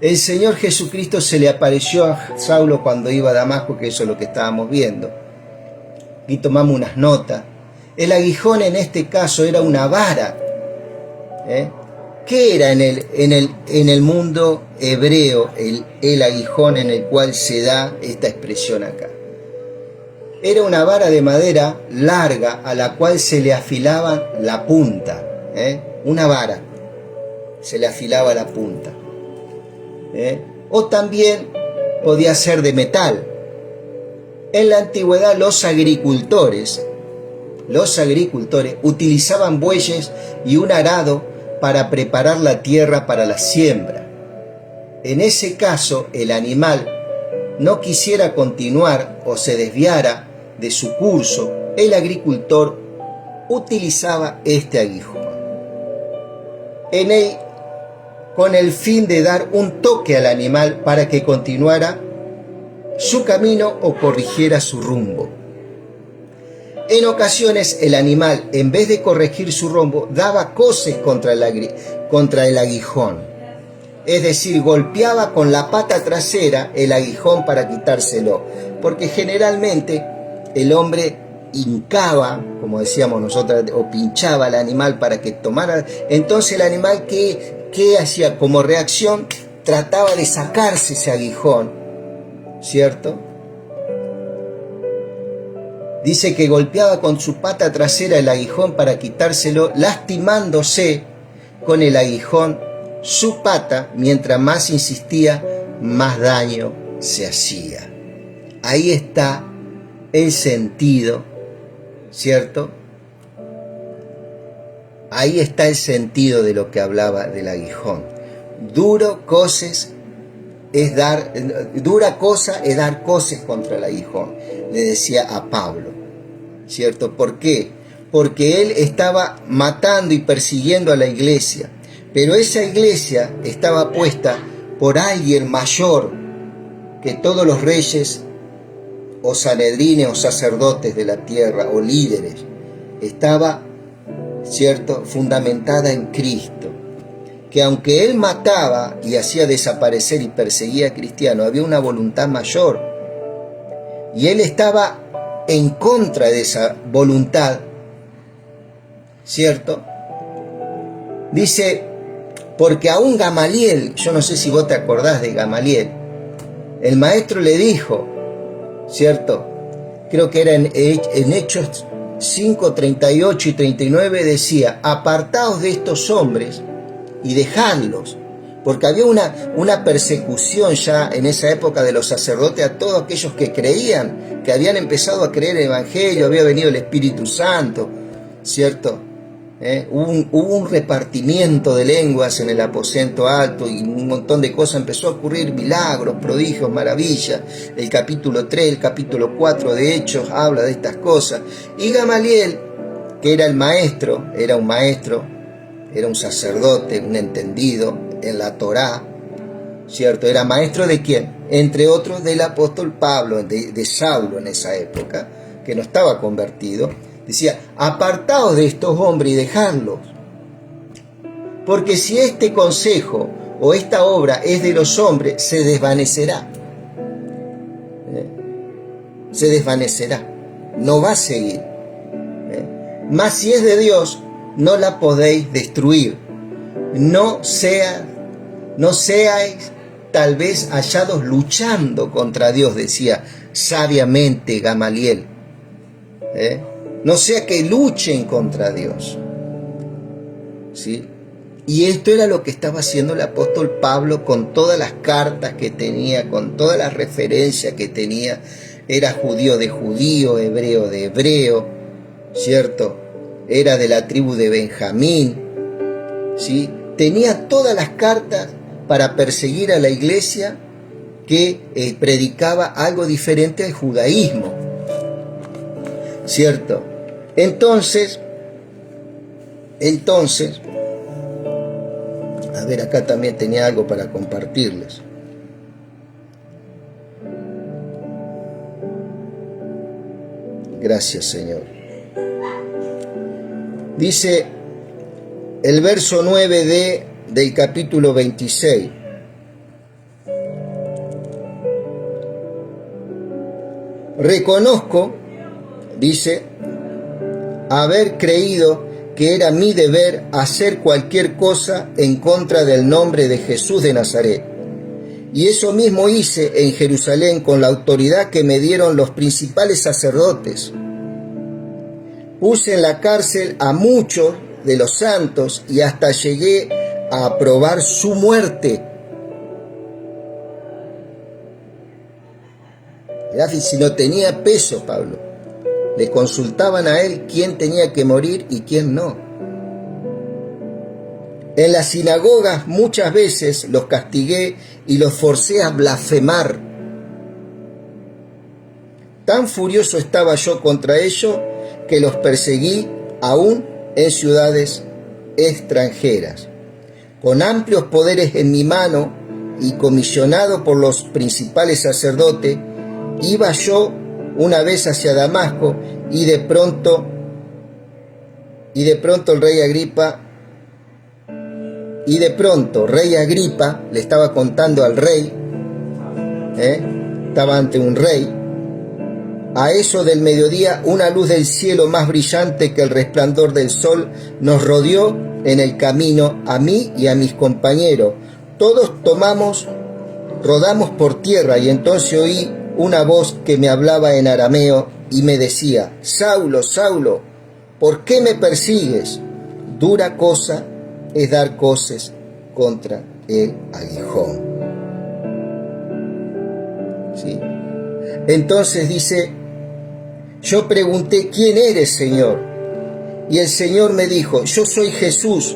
El Señor Jesucristo se le apareció a Saulo cuando iba a Damasco, que eso es lo que estábamos viendo. Y tomamos unas notas. El aguijón en este caso era una vara. ¿Qué era en el mundo hebreo el aguijón en el cual se da esta expresión acá? Era una vara de madera larga a la cual se le afilaba la punta. Una vara, se le afilaba la punta. O también podía ser de metal. En la antigüedad los agricultores utilizaban bueyes y un arado para preparar la tierra para la siembra. En ese caso, el animal no quisiera continuar o se desviara de su curso, el agricultor utilizaba este aguijón con el fin de dar un toque al animal para que continuara su camino o corrigiera su rumbo. En ocasiones el animal, en vez de corregir su rumbo, daba coces contra el aguijón. Es decir, golpeaba con la pata trasera el aguijón para quitárselo. Porque generalmente el hombre hincaba, como decíamos nosotros, o pinchaba al animal para que tomara. Entonces el animal, ¿qué hacía? Como reacción, trataba de sacarse ese aguijón, ¿cierto? Dice que golpeaba con su pata trasera el aguijón para quitárselo, lastimándose con el aguijón su pata. Mientras más insistía, más daño se hacía. Ahí está el sentido, ¿cierto? Ahí está el sentido de lo que hablaba del aguijón. Dura cosa es dar coces contra el aguijón, le decía a Pablo, ¿cierto? ¿Por qué? Porque él estaba matando y persiguiendo a la iglesia. Pero esa iglesia estaba puesta por alguien mayor que todos los reyes o sanedrines o sacerdotes de la tierra o líderes. Estaba, ¿cierto?, fundamentada en Cristo. Que aunque él mataba y hacía desaparecer y perseguía a cristianos, había una voluntad mayor. Y él estaba en contra de esa voluntad, ¿cierto? Dice, porque aún Gamaliel, yo no sé si vos te acordás de Gamaliel, el maestro le dijo, ¿cierto? Creo que era en Hechos 5, 38 y 39, decía, apartaos de estos hombres y dejadlos, porque había una persecución ya en esa época de los sacerdotes a todos aquellos que creían, que habían empezado a creer el Evangelio, había venido el Espíritu Santo, ¿cierto? Hubo un repartimiento de lenguas en el aposento alto y un montón de cosas, empezó a ocurrir milagros, prodigios, maravillas. El capítulo 3, el capítulo 4 de Hechos habla de estas cosas. Y Gamaliel, que era el maestro, era un maestro, era un sacerdote, un entendido en la Torá, ¿cierto? Era maestro de quién? Entre otros del apóstol Pablo, de Saulo en esa época, que no estaba convertido. Decía, apartaos de estos hombres y dejadlos, porque si este consejo o esta obra es de los hombres, se desvanecerá. Se desvanecerá, no va a seguir. Mas si es de Dios, no la podéis destruir. No seáis tal vez hallados luchando contra Dios, decía sabiamente Gamaliel. No sea que luchen contra Dios. ¿Sí? Y esto era lo que estaba haciendo el apóstol Pablo con todas las cartas que tenía, con todas las referencias que tenía. Era judío de judío, hebreo de hebreo, ¿cierto? Era de la tribu de Benjamín, ¿sí? Tenía todas las cartas para perseguir a la iglesia que predicaba algo diferente al judaísmo, ¿cierto? Entonces, a ver, acá también tenía algo para compartirles. Gracias, Señor. Dice el verso 9 del capítulo 26. Reconozco, dice, haber creído que era mi deber hacer cualquier cosa en contra del nombre de Jesús de Nazaret. Y eso mismo hice en Jerusalén con la autoridad que me dieron los principales sacerdotes. Puse en la cárcel a muchos de los santos y hasta llegué a aprobar su muerte. Mirá, si no tenía peso Pablo, le consultaban a él quién tenía que morir y quién no. En las sinagogas muchas veces los castigué y los forcé a blasfemar. Tan furioso estaba yo contra ellos que los perseguí aún en ciudades extranjeras. Con amplios poderes en mi mano y comisionado por los principales sacerdotes, iba yo una vez hacia Damasco y de pronto rey Agripa le estaba contando al rey, estaba ante un rey. A eso del mediodía, una luz del cielo más brillante que el resplandor del sol nos rodeó en el camino, a mí y a mis compañeros. Todos rodamos por tierra y entonces oí una voz que me hablaba en arameo y me decía, Saulo, Saulo, ¿por qué me persigues? Dura cosa es dar coces contra el aguijón. ¿Sí? Entonces dice, yo pregunté, ¿quién eres, Señor? Y el Señor me dijo, yo soy Jesús,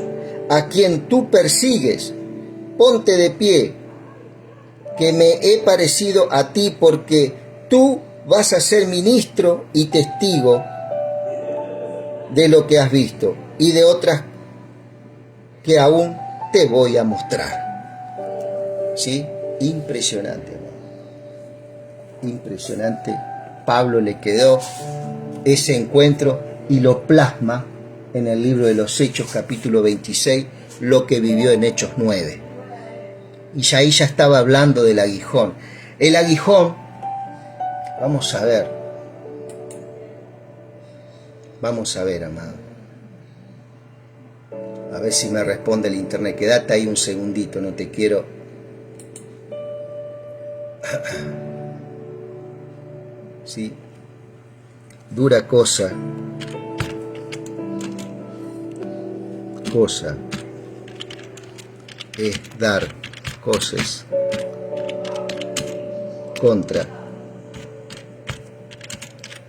a quien tú persigues. Ponte de pie, que me he parecido a ti, porque tú vas a ser ministro y testigo de lo que has visto y de otras que aún te voy a mostrar. ¿Sí? Impresionante, hermano. Impresionante. Pablo le quedó ese encuentro y lo plasma en el libro de los Hechos, capítulo 26, lo que vivió en Hechos 9. Y ya ahí ya estaba hablando del aguijón. El aguijón, vamos a ver, amado. A ver si me responde el internet. Quédate ahí un segundito, no te quiero. Sí. Dura cosa es dar cosas contra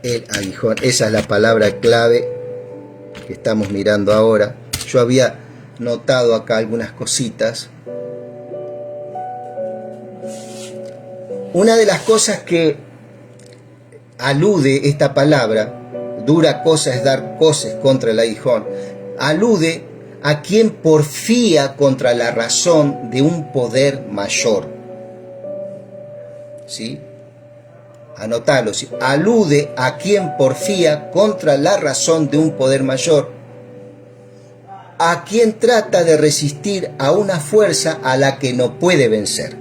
el aguijón. Esa es la palabra clave que estamos mirando ahora. Yo había notado acá algunas cositas. Una de las cosas que alude esta palabra, dura cosa es dar cosas contra el aguijón, alude a quien porfía contra la razón de un poder mayor. ¿Sí? Anotalo. ¿Sí? Alude a quien porfía contra la razón de un poder mayor, a quien trata de resistir a una fuerza a la que no puede vencer.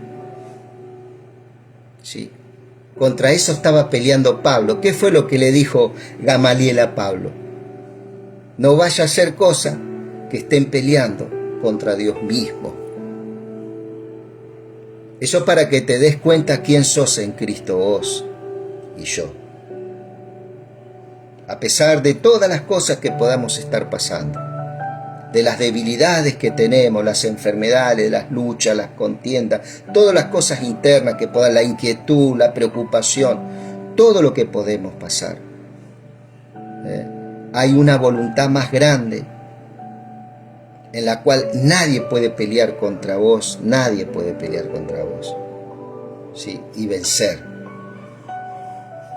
¿Sí? Contra eso estaba peleando Pablo. ¿Qué fue lo que le dijo Gamaliel a Pablo? No vaya a ser cosa que estén peleando contra Dios mismo. Eso para que te des cuenta quién sos en Cristo, vos y yo. A pesar de todas las cosas que podamos estar pasando, de las debilidades que tenemos, las enfermedades, las luchas, las contiendas, todas las cosas internas que puedan, la inquietud, la preocupación, todo lo que podemos pasar. Hay una voluntad más grande en la cual nadie puede pelear contra vos, nadie puede pelear contra vos. ¿Sí? Y vencer.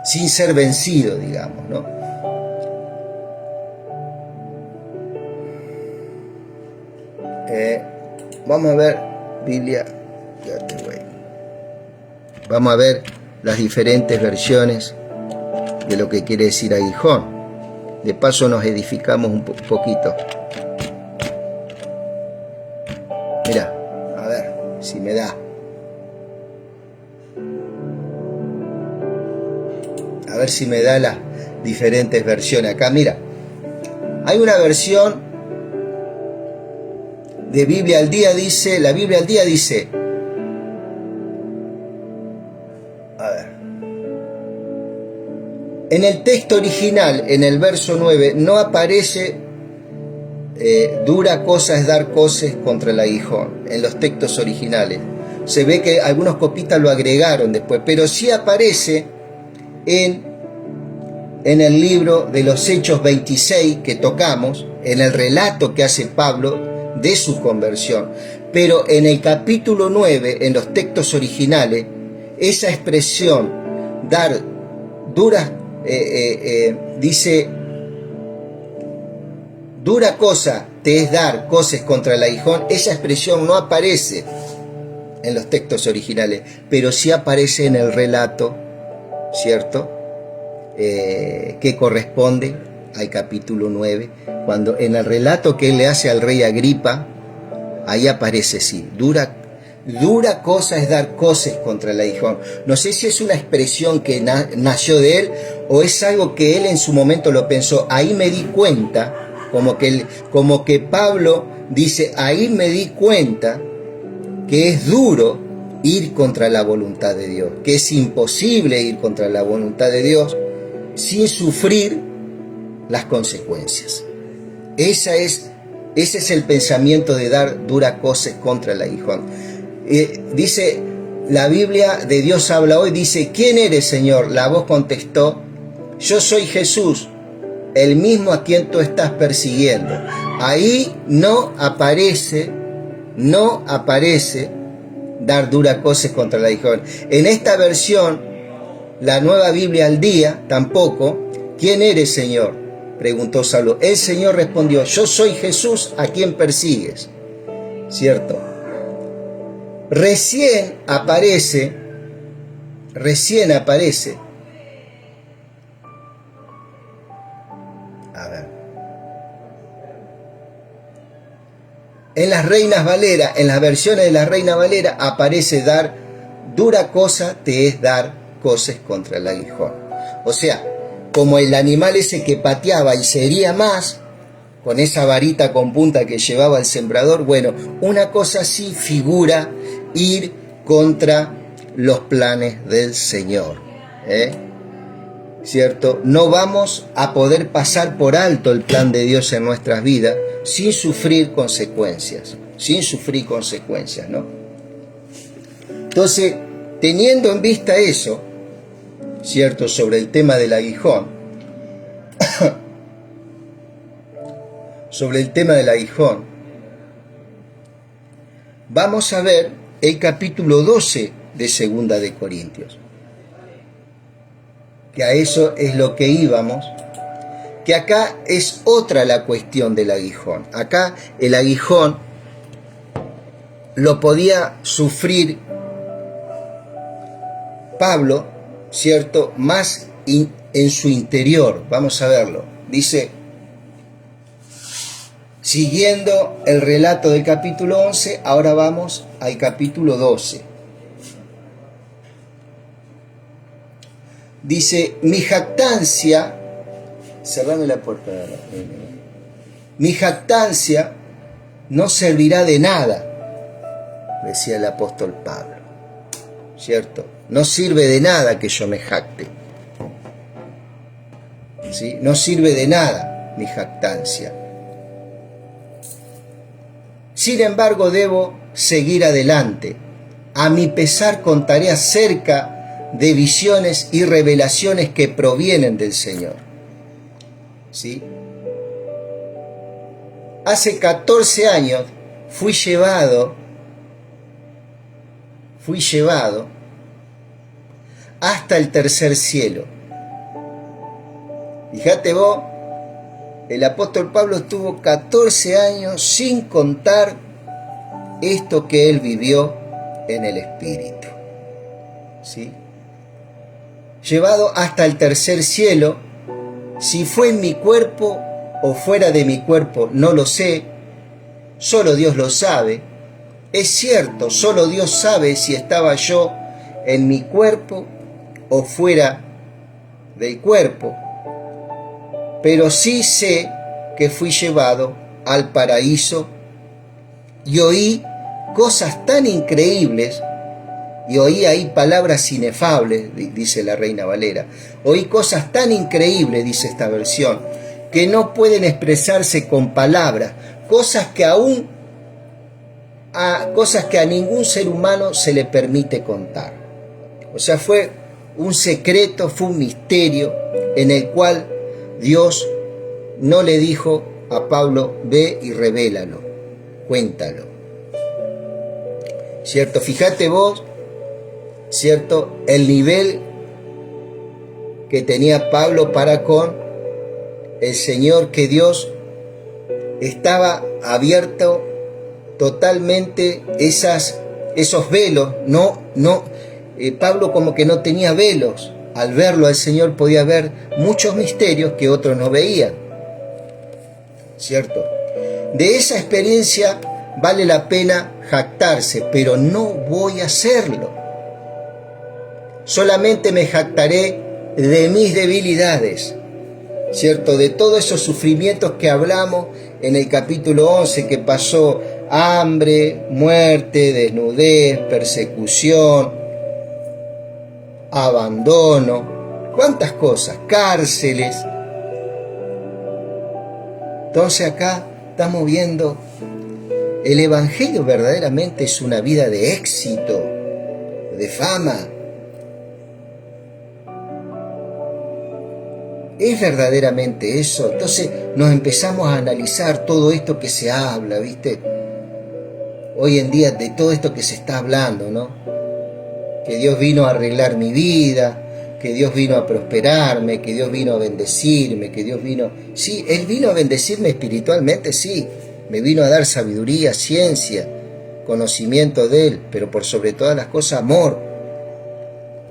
Sin ser vencido, digamos, ¿no? Vamos a ver Biblia. Vamos a ver las diferentes versiones de lo que quiere decir aguijón. De paso nos edificamos un poquito. Mira, a ver si me da. A ver si me da las diferentes versiones. Acá, mira. Hay una versión de Biblia al Día, dice, la Biblia al Día dice, a ver, en el texto original, en el verso 9, no aparece dura cosa es dar cosas contra el aguijón, en los textos originales. Se ve que algunos copistas lo agregaron después, pero sí aparece en el libro de los Hechos 26 que tocamos, en el relato que hace Pablo de su conversión. Pero en el capítulo 9, en los textos originales, esa expresión, dar duras, dice, dura cosa te es dar cosas contra el aguijón, esa expresión no aparece en los textos originales, pero sí aparece en el relato, ¿cierto? Que corresponde al capítulo 9, cuando en el relato que él le hace al rey Agripa, ahí aparece sí, dura cosa es dar cosas contra el aguijón. No sé si es una expresión que nació de él o es algo que él en su momento lo pensó. Ahí me di cuenta, como que Pablo dice, ahí me di cuenta que es duro ir contra la voluntad de Dios, que es imposible ir contra la voluntad de Dios sin sufrir las consecuencias. Ese es el pensamiento de dar dura cosas contra el aguijón. Dice, la Biblia de Dios habla hoy, dice, ¿quién eres, Señor? La voz contestó, yo soy Jesús, el mismo a quien tú estás persiguiendo. Ahí no aparece dar dura cosas contra el aguijón. En esta versión, la Nueva Biblia al Día, tampoco. ¿Quién eres, Señor?, preguntó Saulo. El Señor respondió, yo soy Jesús a quien persigues. ¿cierto? Recién aparece, a ver, en las Reinas Valera, en las versiones de la Reina Valera, aparece dar, dura cosa te es dar coces contra el aguijón. O sea, como el animal ese que pateaba y se hería más, con esa varita con punta que llevaba el sembrador, bueno, una cosa así figura ir contra los planes del Señor, ¿cierto? No vamos a poder pasar por alto el plan de Dios en nuestras vidas sin sufrir consecuencias, ¿no? Entonces, teniendo en vista eso, ¿cierto?, sobre el tema del aguijón, vamos a ver el capítulo 12 de Segunda de Corintios, que a eso es lo que íbamos, que acá es otra la cuestión del aguijón. Acá el aguijón lo podía sufrir Pablo, ¿cierto?, más en su interior. Vamos a verlo. Dice, siguiendo el relato del capítulo 11, ahora vamos al capítulo 12. Dice, mi jactancia, cerrame la puerta, mi jactancia no servirá de nada, decía el apóstol Pablo, ¿cierto? No sirve de nada que yo me jacte, ¿sí? No sirve de nada mi jactancia. Sin embargo, debo seguir adelante. A mi pesar contaré acerca de visiones y revelaciones que provienen del Señor. ¿Sí? Hace 14 años fui llevado hasta el tercer cielo. Fíjate vos, el apóstol Pablo estuvo 14 años sin contar esto que él vivió en el Espíritu. ¿Sí? Llevado hasta el tercer cielo, si fue en mi cuerpo o fuera de mi cuerpo, no lo sé, solo Dios lo sabe. Es cierto, solo Dios sabe si estaba yo en mi cuerpo o fuera del cuerpo, pero sí sé que fui llevado al paraíso y oí cosas tan increíbles, y oí ahí palabras inefables, dice la Reina Valera. Oí cosas tan increíbles, dice esta versión, que no pueden expresarse con palabras, cosas que a ningún ser humano se le permite contar. O sea, fue un secreto, fue un misterio en el cual Dios no le dijo a Pablo, ve y revélalo, cuéntalo. ¿Cierto? Fíjate vos, ¿cierto?, el nivel que tenía Pablo para con el Señor, que Dios estaba abierto totalmente esos velos. Pablo como que no tenía velos. Al verlo al Señor podía ver muchos misterios que otros no veían, ¿cierto? De esa experiencia vale la pena jactarse, pero no voy a hacerlo. Solamente me jactaré de mis debilidades, ¿cierto? De todos esos sufrimientos que hablamos en el capítulo 11, que pasó hambre, muerte, desnudez, persecución, abandono, cuántas cosas, cárceles. Entonces acá estamos viendo, el Evangelio verdaderamente es una vida de éxito, de fama. ¿Es verdaderamente eso? Entonces nos empezamos a analizar todo esto que se habla, ¿viste? Hoy en día de todo esto que se está hablando, ¿no? Que Dios vino a arreglar mi vida, que Dios vino a prosperarme, que Dios vino a bendecirme, que Dios vino... Sí, Él vino a bendecirme espiritualmente, sí. Me vino a dar sabiduría, ciencia, conocimiento de Él, pero por sobre todas las cosas amor,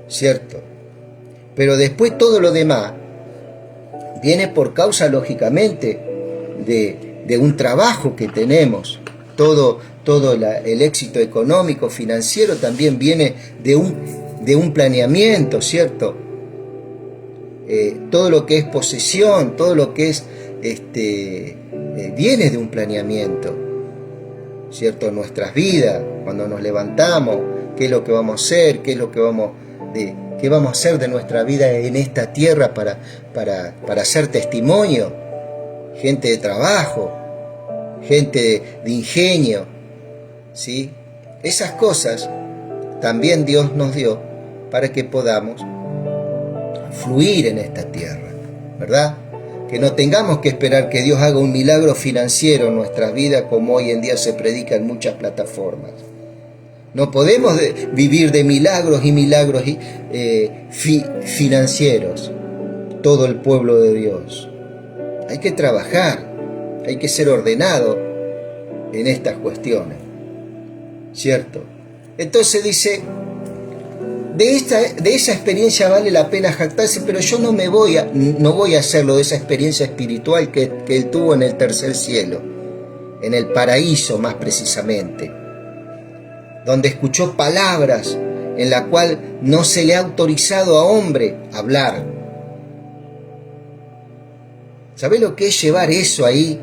¿cierto? Pero después todo lo demás viene por causa, lógicamente, de un trabajo que tenemos. Todo el éxito económico, financiero, también viene de un planeamiento, ¿cierto? Todo lo que es posesión, todo lo que es, viene de un planeamiento, ¿cierto? Nuestras vidas, cuando nos levantamos, qué es lo que vamos a hacer, qué vamos a hacer de nuestra vida en esta tierra para hacer testimonio, gente de trabajo, gente de ingenio, ¿sí? Esas cosas también Dios nos dio para que podamos fluir en esta tierra, ¿verdad? Que no tengamos que esperar que Dios haga un milagro financiero en nuestras vidas como hoy en día se predica en muchas plataformas. No podemos vivir de milagros y milagros financieros, todo el pueblo de Dios. Hay que trabajar, hay que ser ordenado en estas cuestiones, ¿cierto? Entonces dice, de esa experiencia vale la pena jactarse, pero yo no voy a hacerlo de esa experiencia espiritual que él tuvo en el tercer cielo, en el paraíso más precisamente, donde escuchó palabras en la cual no se le ha autorizado a hombre hablar. ¿Sabe lo que es llevar eso ahí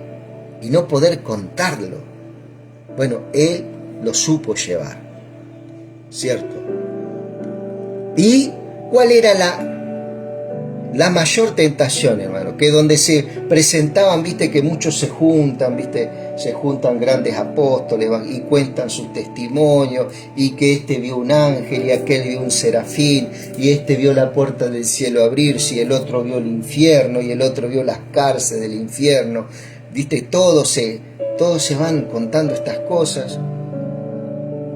y no poder contarlo? Bueno, él lo supo llevar, ¿cierto? ¿Y cuál era la mayor tentación, hermano? Que donde se presentaban, viste, que muchos se juntan, viste, se juntan grandes apóstoles y cuentan sus testimonios, y que este vio un ángel y aquel vio un serafín, y este vio la puerta del cielo abrirse, y el otro vio el infierno, y el otro vio las cárceles del infierno, viste, todos se van contando estas cosas,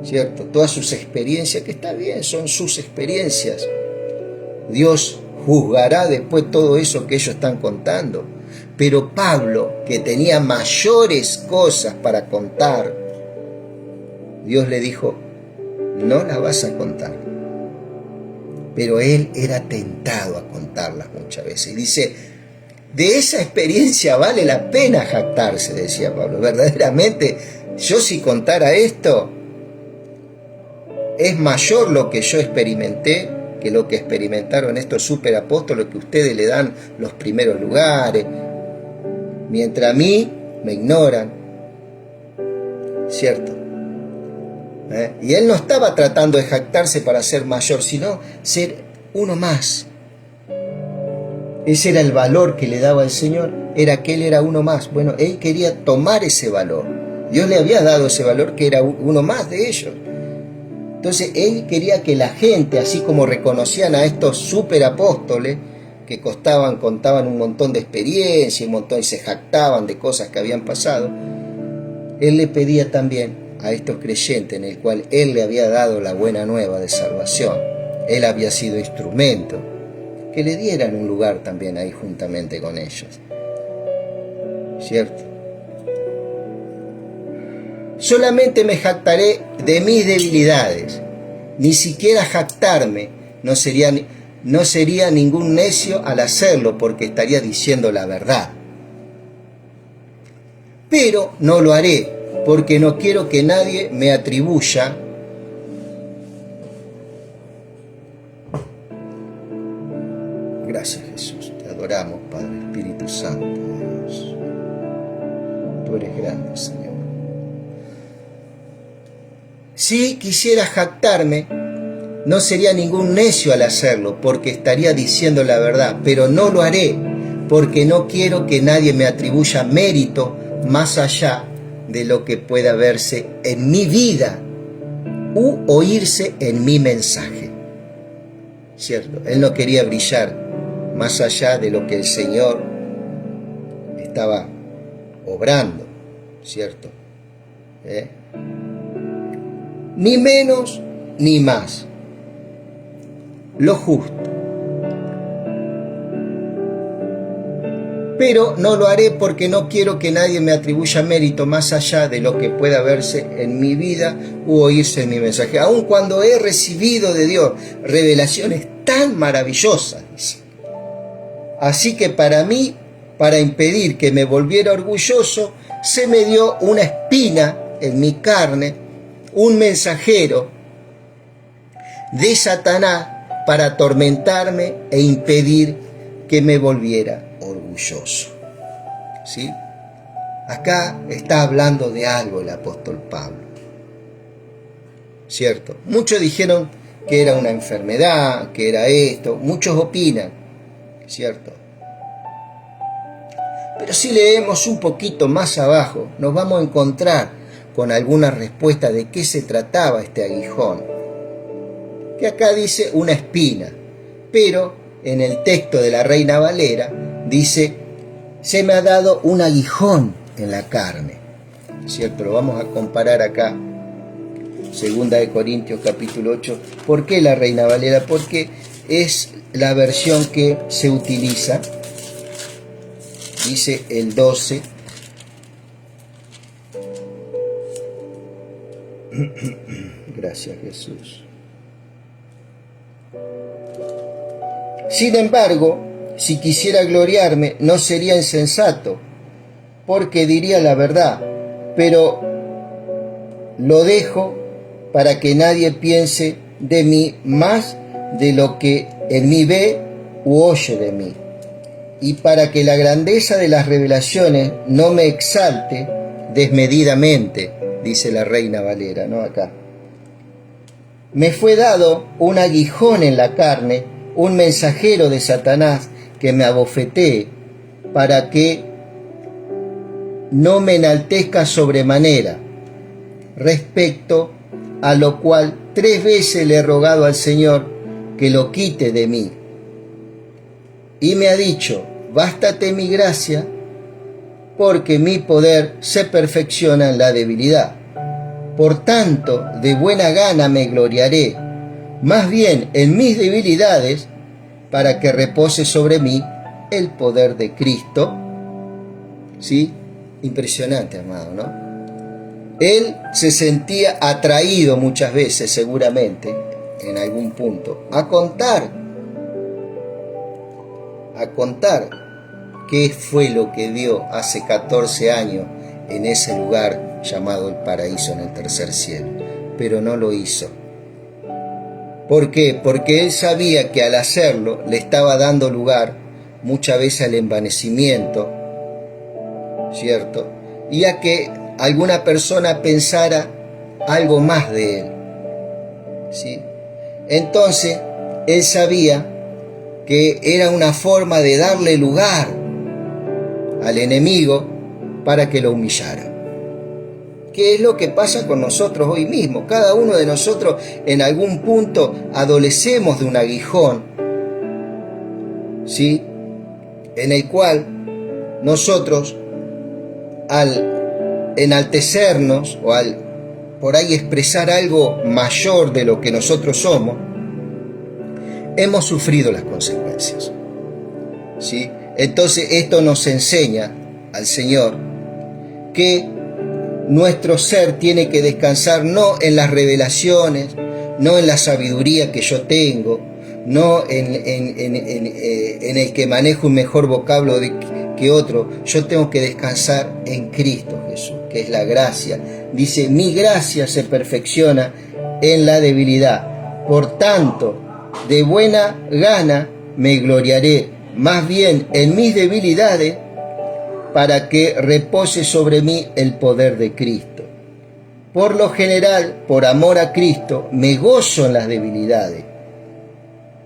¿cierto? Todas sus experiencias, que está bien, son sus experiencias. Dios juzgará después todo eso que ellos están contando. Pero Pablo, que tenía mayores cosas para contar, Dios le dijo, no las vas a contar. Pero él era tentado a contarlas muchas veces. Y dice, de esa experiencia vale la pena jactarse, decía Pablo. Verdaderamente, yo si contara esto, es mayor lo que yo experimenté que lo que experimentaron estos superapóstoles que ustedes le dan los primeros lugares, mientras a mí me ignoran, ¿cierto? Y él no estaba tratando de jactarse para ser mayor, sino ser uno más. Ese era el valor que le daba el Señor, era que él era uno más. Bueno, él quería tomar ese valor. Dios le había dado ese valor que era uno más de ellos. Entonces él quería que la gente, así como reconocían a estos superapóstoles, que contaban un montón de experiencia, un montón, y se jactaban de cosas que habían pasado, él le pedía también a estos creyentes, en el cual él le había dado la buena nueva de salvación, él había sido instrumento, que le dieran un lugar también ahí juntamente con ellos, ¿cierto? Solamente me jactaré de mis debilidades, ni siquiera jactarme no sería ningún necio al hacerlo, porque estaría diciendo la verdad. Pero no lo haré, porque no quiero que nadie me atribuya Gracias, Jesús, te adoramos, Padre, Espíritu Santo de Dios. Tú eres grande, Señor. Si quisiera jactarme, no sería ningún necio al hacerlo, porque estaría diciendo la verdad, pero no lo haré, porque no quiero que nadie me atribuya mérito más allá de lo que pueda verse en mi vida u oírse en mi mensaje. ¿Cierto? Él no quería brillar más allá de lo que el Señor estaba obrando, ¿cierto? Ni menos ni más. Lo justo. pero no lo haré porque no quiero que nadie me atribuya mérito más allá de lo que pueda verse en mi vida u oírse en mi mensaje. Aun cuando he recibido de Dios revelaciones tan maravillosas, dice. Así que para mí, para impedir que me volviera orgulloso, se me dio una espina en mi carne, un mensajero de Satanás para atormentarme e impedir que me volviera orgulloso. ¿Sí? Acá está hablando de algo el apóstol Pablo, ¿cierto? Muchos dijeron que era una enfermedad, que era esto, muchos opinan, ¿cierto? Pero si leemos un poquito más abajo, nos vamos a encontrar con alguna respuesta de qué se trataba este aguijón, que acá dice una espina, pero en el texto de la Reina Valera dice: se me ha dado un aguijón en la carne, ¿cierto? Lo vamos a comparar acá, 2 Corintios capítulo 8. ¿Por qué la Reina Valera? Porque es la versión que se utiliza, dice el 12, gracias Jesús. Sin embargo, si quisiera gloriarme, no sería insensato, porque diría la verdad, pero lo dejo para que nadie piense de mí más de lo que en mí ve u oye de mí, y para que la grandeza de las revelaciones no me exalte desmedidamente, dice la Reina Valera, ¿no? Acá. Me fue dado un aguijón en la carne, un mensajero de Satanás que me abofetee, para que no me enaltezca sobremanera, respecto a lo cual 3 veces le he rogado al Señor que lo quite de mí. Y me ha dicho: bástate mi gracia, porque mi poder se perfecciona en la debilidad. Por tanto, de buena gana me gloriaré, más bien en mis debilidades, para que repose sobre mí el poder de Cristo. ¿Sí? Impresionante, amado, ¿no? Él se sentía atraído muchas veces, seguramente, en algún punto, a contar qué fue lo que vio hace 14 años en ese lugar llamado el paraíso, en el tercer cielo. Pero no lo hizo. ¿Por qué? Porque él sabía que al hacerlo le estaba dando lugar muchas veces al envanecimiento, ¿cierto? Y a que alguna persona pensara algo más de él, ¿sí? Entonces, él sabía que era una forma de darle lugar al enemigo para que lo humillara. ¿Qué es lo que pasa con nosotros hoy mismo? Cada uno de nosotros en algún punto adolecemos de un aguijón, ¿sí? En el cual nosotros, al enaltecernos o al por ahí expresar algo mayor de lo que nosotros somos, hemos sufrido las consecuencias, ¿sí? Entonces esto nos enseña al Señor que nuestro ser tiene que descansar no en las revelaciones, no en la sabiduría que yo tengo, no en el que manejo un mejor vocablo que otro. Yo tengo que descansar en Cristo Jesús, que es la gracia. Dice: mi gracia se perfecciona en la debilidad. Por tanto, de buena gana me gloriaré, más bien en mis debilidades, para que repose sobre mí el poder de Cristo. Por lo general, por amor a Cristo, me gozo en las debilidades,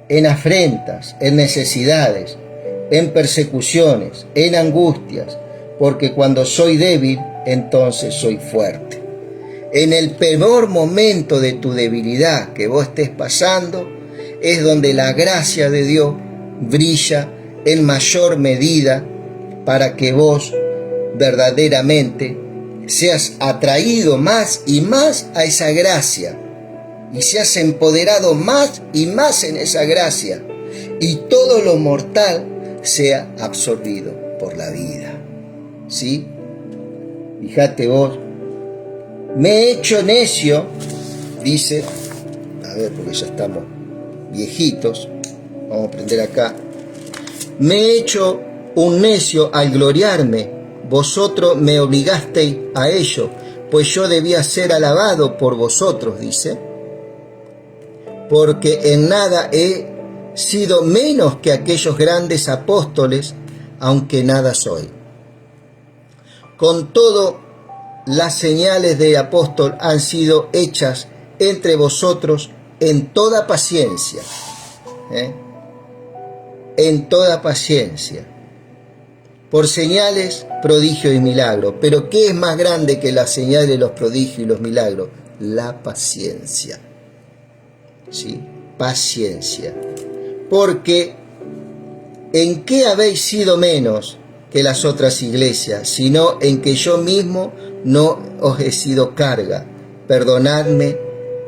en afrentas, en necesidades, en persecuciones, en angustias, porque cuando soy débil, entonces soy fuerte. En el peor momento de tu debilidad que vos estés pasando, es donde la gracia de Dios brilla en mayor medida, para que vos verdaderamente seas atraído más y más a esa gracia, y seas empoderado más y más en esa gracia, y todo lo mortal sea absorbido por por la vida. ¿Sí? Fíjate vos. Me he hecho necio, dice, a ver, porque ya estamos viejitos, vamos a prender acá. Me he hecho un necio al gloriarme, vosotros me obligasteis a ello, pues yo debía ser alabado por vosotros, dice, porque en nada he sido menos que aquellos grandes apóstoles, aunque nada soy. Con todo, las señales de apóstol han sido hechas entre vosotros en toda paciencia. En toda paciencia. Por señales, prodigios y milagros. Pero ¿qué es más grande que las señales, los prodigios y los milagros? La paciencia. ¿Sí? Paciencia. Porque ¿en qué habéis sido menos que las otras iglesias? Sino en que yo mismo no os he sido carga. Perdonadme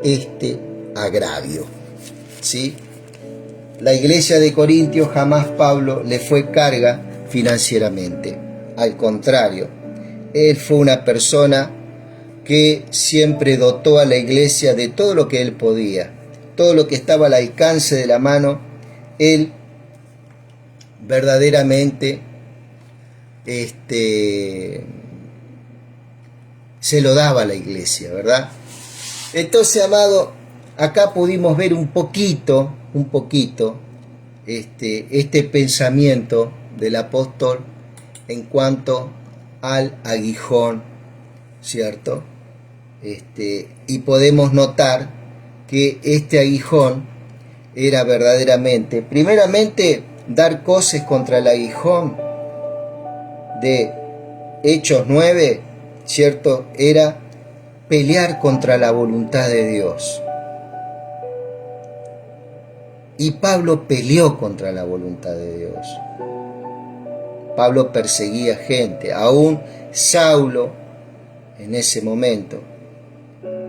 este agravio. ¿Sí? La iglesia de Corintios jamás Pablo le fue carga financieramente. Al contrario, él fue una persona que siempre dotó a la iglesia de todo lo que él podía. Todo lo que estaba al alcance de la mano, él verdaderamente se lo daba a la iglesia, ¿verdad? Entonces, amado, acá pudimos ver un poquito este pensamiento del apóstol en cuanto al aguijón, ¿cierto? Y podemos notar que este aguijón era verdaderamente, primeramente, dar coces contra el aguijón de Hechos 9, ¿cierto? Era pelear contra la voluntad de Dios. Y Pablo peleó contra la voluntad de Dios. Pablo perseguía gente, aún Saulo en ese momento,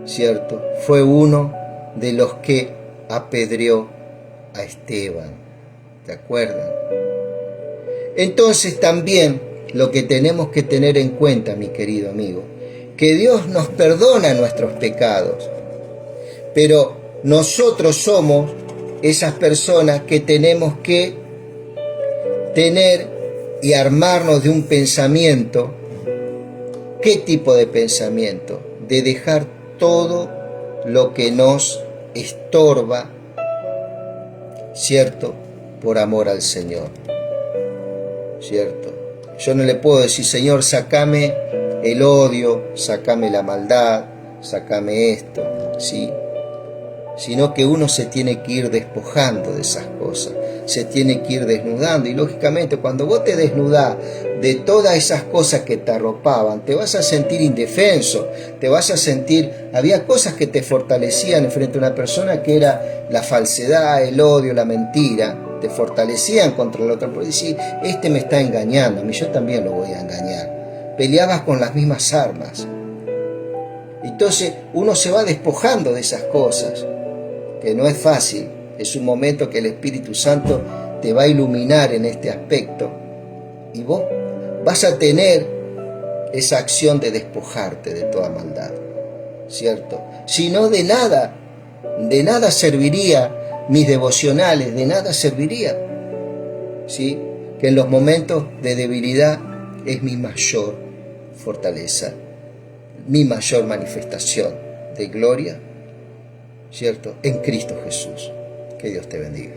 ¿cierto? Fue uno de los que apedreó a Esteban, ¿te acuerdan? Entonces también lo que tenemos que tener en cuenta, mi querido amigo, que Dios nos perdona nuestros pecados, pero nosotros somos esas personas que tenemos que tener y armarnos de un pensamiento. ¿Qué tipo de pensamiento? De dejar todo lo que nos estorba, ¿cierto? Por amor al Señor, ¿cierto? Yo no le puedo decir, Señor, sacame el odio, sacame la maldad, sacame esto, ¿sí? Sino que uno se tiene que ir despojando de esas cosas, se tiene que ir desnudando, y lógicamente cuando vos te desnudás de todas esas cosas que te arropaban, te vas a sentir indefenso, te vas a sentir, había cosas que te fortalecían frente a una persona que era la falsedad, el odio, la mentira, te fortalecían contra el otro, porque decís, este me está engañando, a mí yo también lo voy a engañar, peleabas con las mismas armas. Entonces uno se va despojando de esas cosas, que no es fácil, es un momento que el Espíritu Santo te va a iluminar en este aspecto y vos vas a tener esa acción de despojarte de toda maldad, ¿cierto? Si no, de nada serviría mis devocionales, de nada serviría, ¿sí? Que en los momentos de debilidad es mi mayor fortaleza, mi mayor manifestación de gloria, ¿cierto? En Cristo Jesús. Que Dios te bendiga.